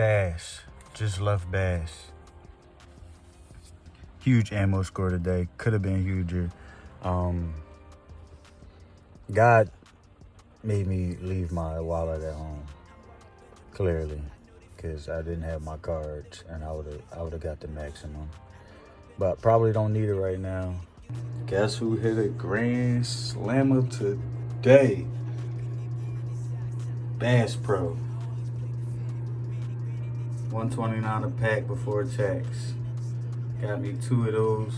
Bass, just left Bass. Huge ammo score today, could have been huger. God made me leave my wallet at home, clearly, because I didn't have my cards and I would have got the maximum. But probably don't need it right now. Guess who hit a grand slammer today? Bass Pro. $129 a pack before tax. Got me 2 of those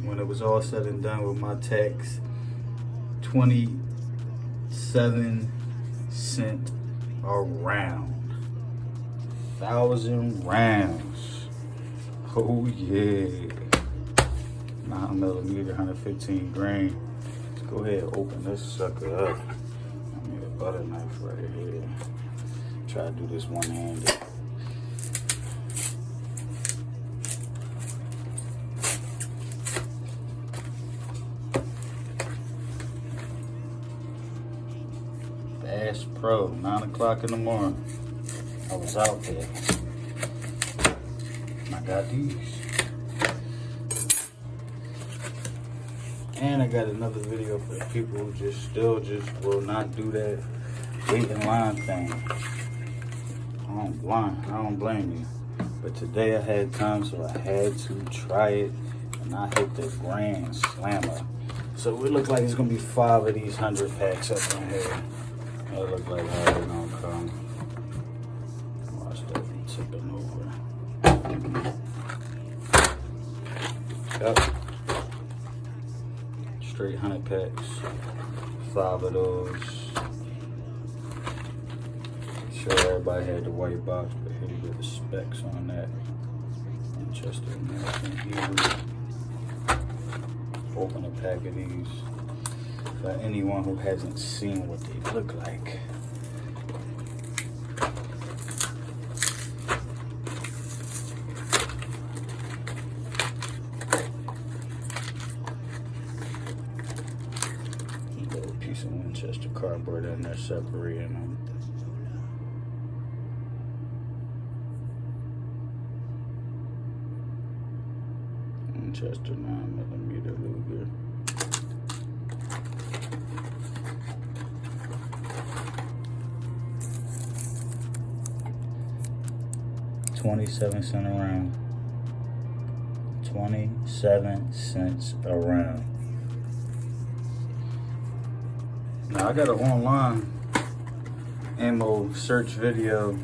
when it was all said and done with my tax. 27 cents a round. 1,000 rounds. Oh yeah. 9mm, 115 grain. Let's go ahead and open this sucker up. I need a butter knife right here. Try to do this one-handed. Bass Pro, 9 o'clock in the morning. I was out there. I got these. And I got another video for the people who still will not do that wait in line thing. I don't blame you. But today I had time, so I had to try it. And I hit the grand slammer. So it looked like it's gonna be 5 of these 100 packs up in here. It look like how they're gonna come. Watch that tipping over. Yep. Straight 100 packs. 5 of those. Sure everybody had the white box, but here you get the specs on that. Manchester American Eagle. Open a pack of these. For anyone who hasn't seen what they look like. Little piece of Winchester cardboard in there separating them. Winchester 9mm Luger. $0.27 a round. 27 cents a round. Now I got an online ammo search video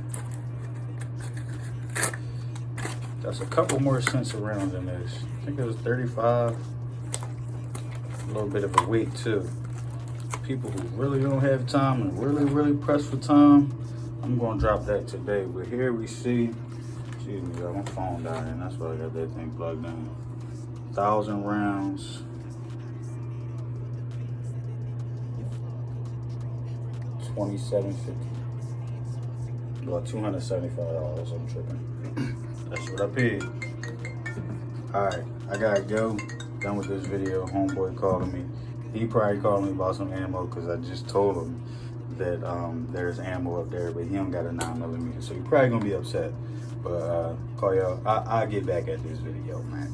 that's a couple more cents a round than this. I think it was 35. A little bit of a weight too. People who really don't have time and really pressed for time, I'm gonna drop that today. But here we see, excuse me, got my phone down and that's why I got that thing plugged in. 1,000 rounds. $27.50. Well, $275. I'm tripping. That's what I paid. Alright, I gotta go. Done with this video. Homeboy calling me. He probably called me about some ammo because I just told him that there's ammo up there, but he don't got a 9mm, so he probably gonna be upset. But call y'all. I'll get back at this video, man.